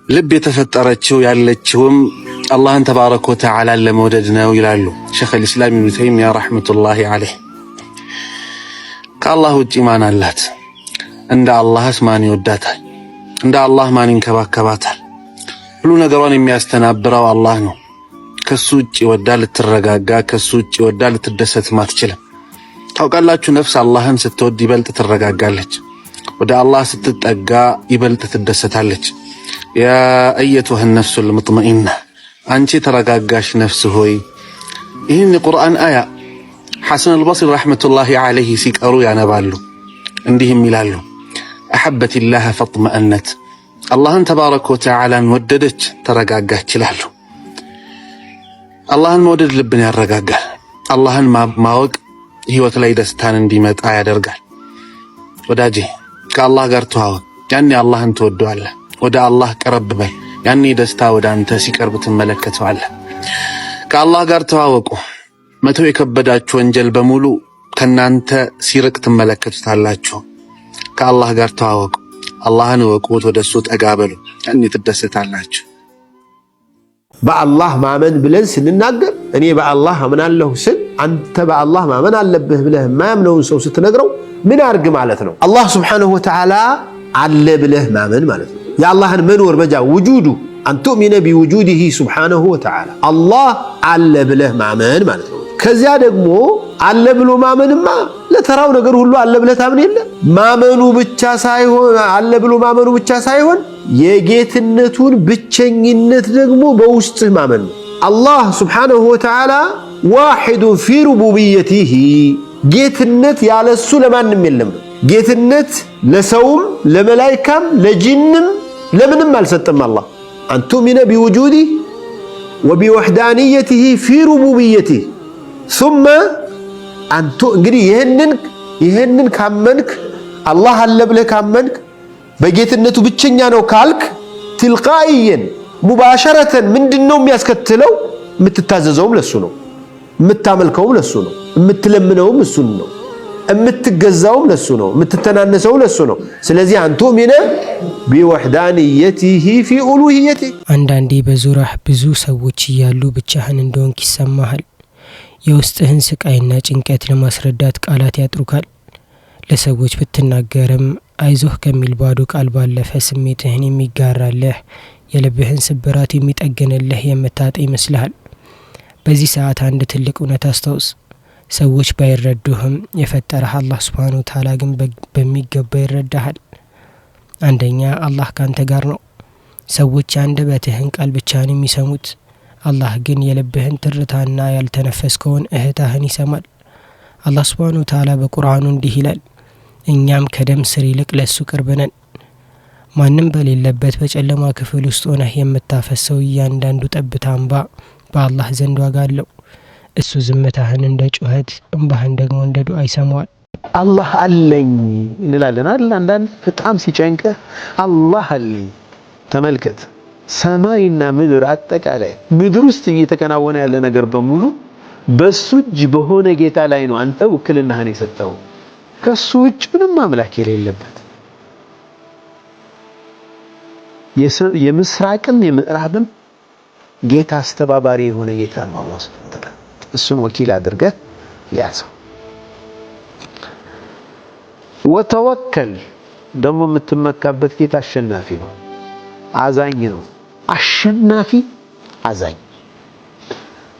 ልብ የተፈጠረችው ያለችውም አላህን ተባረከ ወተዓላ ለመውደድ ነው ይላሉ ሸይኽ አልኢስላም ኢብኑ ተይሚያ ረሕመቱላሂ ዐለይህ። ከአላህ ውጪ ማን አላት? እንደ አላህስ ማን ይወዳታል? እንደ አላህ ማን ይንከባከባታል? ሁሉ ነገሯን የሚያስተናብረው አላህ ነው። ከሱ ውጪ ወዳ ልትረጋጋ፣ ከሱ ውጪ ወዳ ልትደሰትም አትችልም። ታውቃላችሁ፣ ነፍስ አላህን ስትወድ ይበልጥ ትረጋጋለች፣ ወደ አላህ ስትጠጋ ይበልጥ ትደሰታለች። ያ አየቱሃ ነፍሱል ሙጥመኢና፣ አንቺ ተረጋጋሽ ነፍስ ሆይ። ይህን የቁርአን አያ ሐሰን አልበስሪ ረሕመቱላሂ ዐለይህ ሲቀሩ ያነባሉ። እንዲህም ይላሉ፣ አሐበቲላህ ፈጥመአነት፣ አላህን ተባረከ ወተዓላን ወደደች ተረጋጋች ይላሉ። አላህን መውደድ ልብን ያረጋጋል። አላህን ማወቅ ህይወት ላይ ደስታን እንዲመጣ ያደርጋል። ወዳጄ ከአላህ ጋር ተዋወቅ፣ ያኔ አላህን ትወደዋለህ። ወደ አላህ ቀረብ በል፣ ያኔ ደስታ ወደ አንተ ሲቀርብ ትመለከተዋለህ። ከአላህ ጋር ተዋወቁ፣ መተው የከበዳችሁ ወንጀል በሙሉ ከናንተ ሲርቅ ትመለከቱታላችሁ። ከአላህ ጋር ተዋወቁ፣ አላህን ወቁት፣ ወደሱ ጠጋ በሉ፣ ያኔ ትደሰታላችሁ። በአላህ ማመን ብለን ስንናገር እኔ በአላህ አምናለሁ ስል አንተ በአላህ ማመን አለብህ ብለህ የማያምነውን ሰው ስትነግረው ምን አርግ ማለት ነው? አላህ ሱብሓነሁ ወተዓላ አለ ብለህ ማመን ማለት ነው። የአላህን መኖር መጃ ውጁዱ አንቱእሚነ ቢውጁዲሂ ሱብሓነሁ ወተዓላ አላህ አለ ብለህ ማመን ማለት ነው። ከዚያ ደግሞ አለ ብሎ ማመንማ ለተራው ነገር ሁሉ አለ ብለህ ታምን የለ ማመኑ ብቻ ሳይሆን አለ ብሎ ማመኑ ብቻ ሳይሆን የጌትነቱን ብቸኝነት ደግሞ በውስጥህ ማመን ነው። አላህ ሱብሓነሁ ወተዓላ ዋሂዱ ፊ ሩቡቢየቲሂ፣ ጌትነት ያለሱ ለማንም የለም። ጌትነት ለሰውም ለመላይካም ለጂንም ለምንም አልሰጠም። አላህ አንቱእሚነ ቢውጁዲሂ ወቢወሕዳንየቲሂ ፊ ሩቡቢየቲሂ ሱመ አንቱ እንግዲህ ይህንን ካመንክ አላህ አለ ብለህ ካመንክ በጌትነቱ ብቸኛ ነው ካልክ ትልቃኢየን ሙባሸረተን ምንድነው የሚያስከትለው? የምትታዘዘውም ለሱ ነው፣ የምታመልከውም ለሱ ነው፣ የምትለምነውም እሱን ነው፣ የምትገዛውም ለሱ ነው፣ የምትተናነሰው ለሱ ነው። ስለዚህ አንቱእሚነ ቢወሕዳንየቲሂ ፊ ኡሉሂየቲሂ። አንዳንዴ በዙሪያህ ብዙ ሰዎች እያሉ ብቻህን እንደሆንክ ይሰማሃል። የውስጥህን ስቃይና ጭንቀት ለማስረዳት ቃላት ያጥሩካል። ለሰዎች ብትናገርም አይዞህ ከሚል ባዶ ቃል ባለፈ ስሜትህን የሚጋራልህ የልብህን ስብራት የሚጠግንልህ የምታጣ ይመስልሃል። በዚህ ሰዓት አንድ ትልቅ እውነት አስታውስ። ሰዎች ባይረዱህም የፈጠረህ አላህ ሱብሓነሁ ወተዓላ ግን በሚገባ ይረዳሃል። አንደኛ አላህ ካንተ ጋር ነው። ሰዎች የአንደበትህን ቃል ብቻ ነው የሚሰሙት። አላህ ግን የልብህን ትርታና ያልተነፈስከውን እህታህን ይሰማል። አላህ ሱብሓነሁ ወተዓላ በቁርአኑ እንዲህ ይላል፣ እኛም ከደም ስር ይልቅ ለሱ ቅርብ ነን። ማንም በሌለበት በጨለማ ክፍል ውስጥ ሆነህ የምታፈሰው እያንዳንዱ ጠብታ እንባ በአላህ ዘንድ ዋጋ አለው። እሱ ዝምታህን እንደ ጩኸት፣ እንባህን ደግሞ እንደ ዱዓ ይሰማዋል። አላህ አለኝ እንላለን አይደል? አንዳንድ በጣም ሲጨንቅህ አላህ አለኝ። ተመልከት፣ ሰማይና ምድር አጠቃላይ ምድር ውስጥ እየተከናወነ ያለ ነገር በሙሉ በሱ እጅ በሆነ ጌታ ላይ ነው አንተ ውክልናህን የሰጠው። ከሱ ውጭ ምንም አምላክ የሌለበት የምስራቅም የምዕራብም ጌታ አስተባባሪ የሆነ ጌታ ነው አላህ ሱብሓነሁ ወተዓላ። እሱን ወኪል አድርገህ ያዘው። ወተወከል ደግሞ የምትመካበት ጌታ አሸናፊ ነው፣ አዛኝ ነው። አሸናፊ አዛኝ።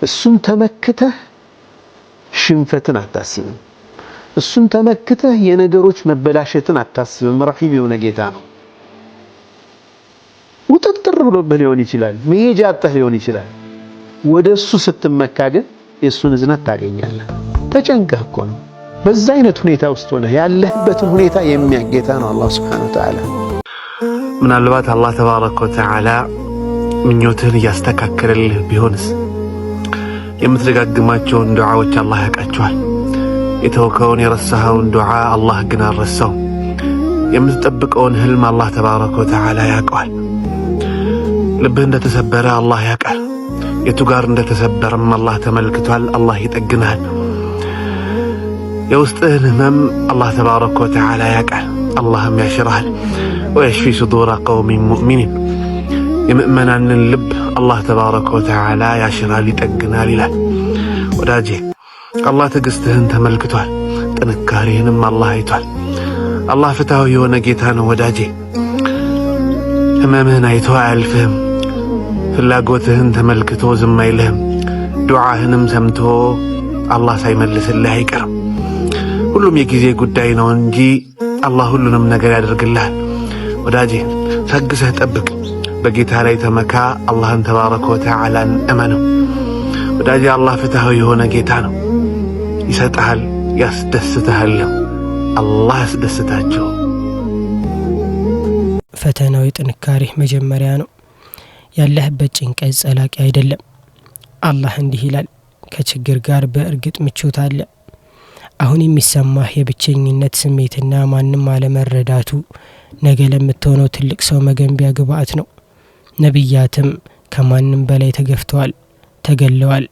እሱን ተመክተህ ሽንፈትን አታስብም። እሱን ተመክተህ የነገሮች መበላሸትን አታስብም። ረሂም የሆነ ጌታ ነው። ውጥጥር ብሎብህ ሊሆን ይችላል፣ መሄጃ አጥተህ ሊሆን ይችላል። ወደ እሱ ስትመካ ግን የእሱን እዝነት ታገኛለህ። ተጨንቀህ እኮ ነው። በዛ አይነት ሁኔታ ውስጥ ሆነህ ያለህበትን ሁኔታ የሚያጌታ ነው አላህ ሱብሓነሁ ወተዓላ። ምናልባት አላህ ተባረከ ወተዓላ ምኞትህን እያስተካከለልህ ቢሆንስ? የምትደጋግማቸውን ዱዓዎች አላህ ያውቃቸዋል። የተወከውን የረሳኸውን ዱዓ አላህ ግን አልረሳውም። የምትጠብቀውን ህልም አላህ ተባረከ ወተዓላ ያውቀዋል። ልብህ እንደተሰበረ አላህ ያውቃል። የቱ ጋር እንደተሰበረም አላህ ተመልክቷል። አላህ ይጠግናል። የውስጥህን ህመም አላህ ተባረከ ወተዓላ ያውቃል። አላህም ያሽራል። ወየሽፊ ሱዱረ ቀውሚን ሙእሚኒን። የምእመናንን ልብ አላህ ተባረከ ወተዓላ ያሽራል ይጠግናል ይላል። ወዳጄ አላህ ትዕግስትህን ተመልክቷል፣ ጥንካሬህንም አላህ አይቷል። አላህ ፍትሃዊ የሆነ ጌታ ነው ወዳጄ። ህመምህን አይቶ አያልፍህም። ፍላጎትህን ተመልክቶ ዝም አይልህም። ዱዓህንም ሰምቶ አላህ ሳይመልስልህ አይቀርም። ሁሉም የጊዜ ጉዳይ ነው እንጂ አላህ ሁሉንም ነገር ያደርግልሃል። ወዳጄ ታግሰህ ጠብቅ፣ በጌታ ላይ ተመካ፣ አላህን ተባረከ ወተዓላን እመነው። ወዳጄ አላህ ፍትሃዊ የሆነ ጌታ ነው። ይሰጥሃል፣ ያስደስትሃል። አላህ ያስደስታቸው። ፈተናው የጥንካሬህ መጀመሪያ ነው። ያለህበት ጭንቀት ጸላቂ አይደለም። አላህ እንዲህ ይላል፣ ከችግር ጋር በእርግጥ ምቾት አለ። አሁን የሚሰማህ የብቸኝነት ስሜትና ማንም አለመረዳቱ ነገ ለምትሆነው ትልቅ ሰው መገንቢያ ግብአት ነው። ነቢያትም ከማንም በላይ ተገፍተዋል፣ ተገለዋል፣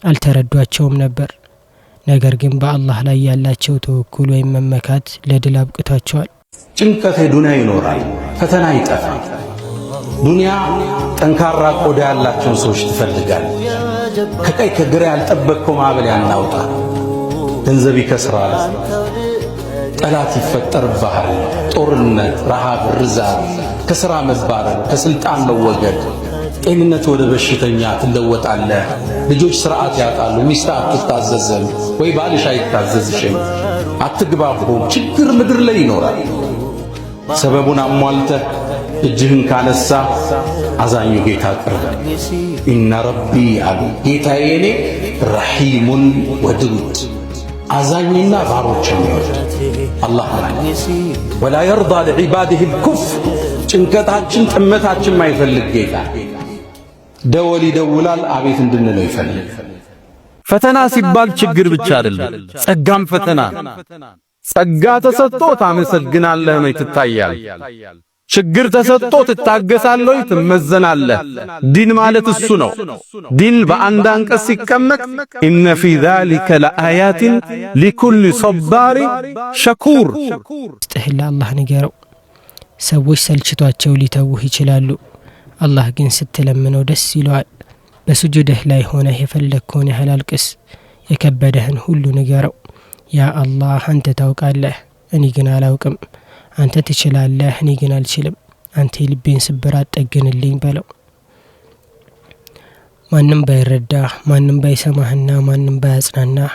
አልተረዷቸውም ነበር። ነገር ግን በአላህ ላይ ያላቸው ተወኩል ወይም መመካት ለድል አብቅቷቸዋል። ጭንቀት ዱንያ ይኖራል፣ ፈተና ይጠፋል። ዱንያ ጠንካራ ቆዳ ያላቸውን ሰዎች ትፈልጋለች። ከቀይ ከግራ ያልጠበቅከው ማዕበል ያናውጣ። ገንዘብ ይከስራል፣ ጠላት ይፈጠርብሃል፣ ጦርነት፣ ረሃብ፣ ርዛት፣ ከስራ መባረር፣ ከስልጣን መወገድ፣ ጤንነት ወደ በሽተኛ ትለወጣለህ። ልጆች ስርዓት ያጣሉ፣ ሚስት አትታዘዝም ወይ ባልሽ አይታዘዝሽም፣ አትግባቡም። ችግር ምድር ላይ ይኖራል። ሰበቡን አሟልተህ እጅህን ካነሳ አዛኙ ጌታ ቅርብ። ኢነ ረቢ አሉ ጌታዬ የኔ ረሒሙን ወድውድ አዛኝና ባሮችን ይወድ አላህ ማለት ወላ የርዳ ለዒባዲህ ልኩፍር ጭንቀታችን ጥመታችን ማይፈልግ ጌታ ደወል ይደውላል አቤት እንድንለው ይፈልግ። ፈተና ሲባል ችግር ብቻ አይደለም፣ ጸጋም ፈተና። ጸጋ ተሰጥቶ ታመሰግናለህ ነው ትታያል። ችግር ተሰጥቶ ትታገሳለህ፣ ትመዘናለህ። ዲን ማለት እሱ ነው። ዲን በአንድ አንቀጽ ሲቀመጥ ኢነ ፊ ዛሊከ ለአያቲን ሊኩሊ ሶባሪ ሸኩር። ስትህል አላህ ንገረው። ሰዎች ሰልችቷቸው ሊተውህ ይችላሉ። አላህ ግን ስትለምነው ደስ ይለዋል። በስጁድህ ላይ ሆነህ የፈለግከውን ያህል አልቅስ። የከበደህን ሁሉ ንገረው። ያ አላህ አንተ ታውቃለህ፣ እኔ ግን አላውቅም። አንተ ትችላለህ፣ እኔ ግን አልችልም። አንተ የልቤን ስብራት ጠግንልኝ በለው። ማንም ባይረዳህ፣ ማንም ባይሰማህና ማንም ባያጽናናህ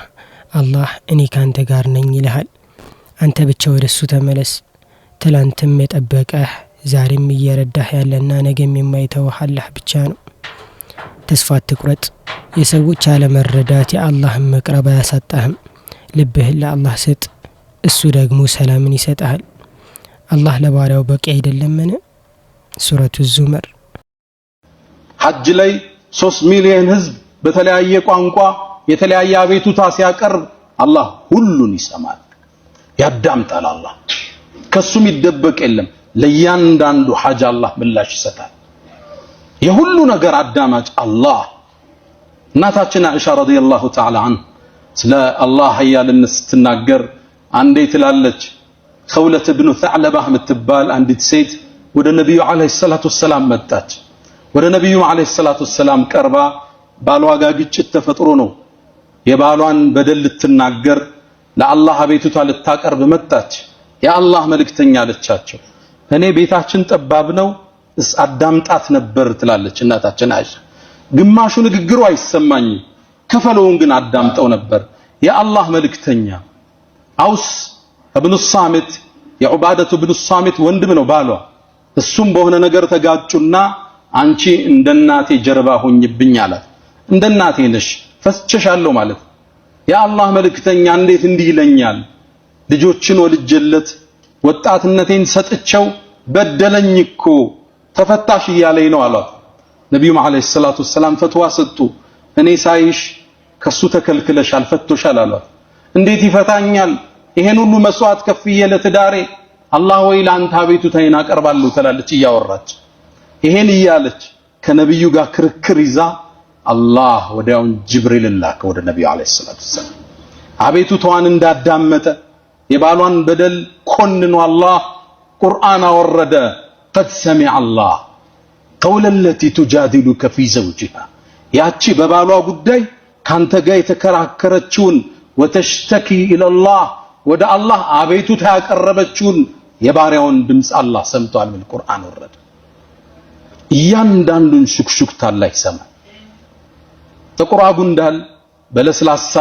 አላህ እኔ ካንተ ጋር ነኝ ይልሃል። አንተ ብቻ ወደሱ ተመለስ። ትላንትም የጠበቀህ ዛሬም እየረዳህ ያለና ነገም የማይተውህ አላህ ብቻ ነው። ተስፋ አትቁረጥ። የሰዎች አለመረዳት የአላህን መቅረብ አያሳጣህም። ልብህን ለአላህ ስጥ፣ እሱ ደግሞ ሰላምን ይሰጥሃል። አላህ ለባሪያው በቂ አይደለምን? ሱረቱ ዙመር። ሐጅ ላይ 3 ሚሊዮን ህዝብ በተለያየ ቋንቋ የተለያየ አቤቱታ ሲያቀርብ አላህ ሁሉን ይሰማል፣ ያዳምጣል። አላህ ከሱም ይደበቅ የለም። ለእያንዳንዱ ሐጅ አላህ ምላሽ ይሰጣል። የሁሉ ነገር አዳማጭ አላህ። እናታችን አይሻ ረዲየላሁ ተዓላ ዐንሃ ስለ አላህ ኃያልነት ስትናገር አንዴ ትላለች፣ ኸውለት ብኑ ተዕለባህ የምትባል አንዲት ሴት ወደ ነቢዩ ዓለይሂ ሰላቱ ወሰላም መጣች። ወደ ነቢዩ ዓለይሂ ሰላቱ ወሰላም ቀርባ ባሏ ጋር ግጭት ተፈጥሮ ነው የባሏን በደል ልትናገር ለአላህ አቤቱታ ልታቀርብ መጣች። የአላህ መልእክተኛ አለቻቸው፣ እኔ ቤታችን ጠባብ ነው አዳምጣት ነበር ትላለች እናታችን አይሻ። ግማሹ ንግግሩ አይሰማኝም፣ ከፈለውን ግን አዳምጠው ነበር። የአላህ መልእክተኛ አውስ ኢብኑ ሳሚት የዑባደቱ ኢብኑ ሳሚት ወንድም ነው ባሏ። እሱም በሆነ ነገር ተጋጩና አንቺ እንደናቴ ጀርባ ሆኝብኝ አላት። እንደናቴ ነሽ ፈስጨሻለሁ ማለት የአላህ መልእክተኛ እንዴት እንዲህ ይለኛል? ልጆችን ወልጀለት ወጣትነቴን ሰጥቸው በደለኝ እኮ ተፈታሽ እያለኝ ነው አሏት። ነቢዩም ዓለይሂ ሰላቱ ወሰላም ፈትዋ ሰጡ። እኔ ሳይሽ ከሱ ተከልክለሻል ፈቶሻል አሏት። እንዴት ይፈታኛል? ይሄን ሁሉ መስዋዕት ከፍዬ ለትዳሬ አላህ ወይ ለአንተ አቤቱታዬን አቀርባለሁ ትላለች እያወራች። ይሄን እያለች ከነቢዩ ጋር ክርክር ይዛ አላህ ወዲያውን ጅብሪልን ላከ ወደ ነቢዩ ዓለይሂ ሰላቱ ወሰላም። አቤቱታዋን እንዳዳመጠ የባሏን በደል ኮንኖ አላህ ቁርአን አወረደ። ቀድ ሰሚዐ አላህ ቀውለለቲ ቱጃዲሉከ ፊ ዘውጂሃ ያቺ በባሏ ጉዳይ ካንተ ጋር የተከራከረችውን ወተሽተኪ ኢለላህ ወደ አላህ አቤቱታ ያቀረበችውን የባሪያውን ድምጽ አላህ ሰምቷል። በቁርአን ወረደ። እያንዳንዱን ሹክሹክታ አላህ ይሰማል። ጥቁር አጉንዳል በለስላሳ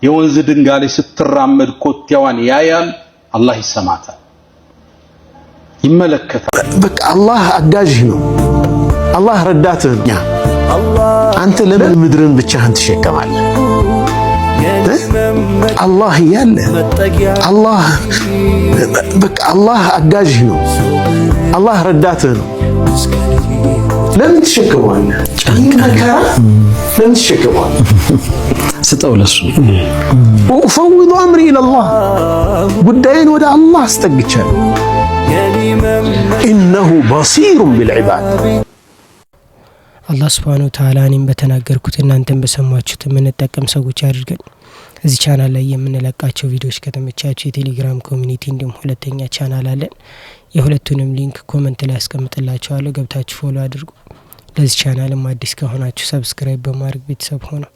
የወንዝ ድንጋይ ስትራመድ ኮቴዋን ያያል። አላህ ይሰማታል፣ ይመለከታል። በቃ አላህ አጋዥህ ነው። አላህ ረዳትህ ነው። አንተ ለምን ምድርን ብቻህን ትሸከማለህ? አላህ ያለ አላህ በቃ አላህ አጋዥህ ነው። አላህ ረዳትህ ነው። ለምን ትሸከማለህ? መከራ ለምን ትሸከማለህ? ስጠው ለሱ ወፈውዱ አምሪ ኢለላህ ጉዳይን ወደ አላህ አስጠግቻለሁ። ኢነሁ በሲሩን ቢልዒባድ አላህ ሱብሓነሁ ወተዓላ እኔም በተናገርኩት እናንተም በሰማችሁት የምንጠቀም ሰዎች አድርገን። እዚህ ቻናል ላይ የምንለቃቸው ቪዲዮዎች ከተመቻችሁ የቴሌግራም ኮሚኒቲ እንዲሁም ሁለተኛ ቻናል አለን። የሁለቱንም ሊንክ ኮሜንት ላይ አስቀምጥላችኋለሁ። ገብታችሁ ፎሎ አድርጉ። ለዚህ ቻናልም አዲስ ከሆናችሁ ሰብስክራይብ በማድረግ ቤተሰብ ሆነው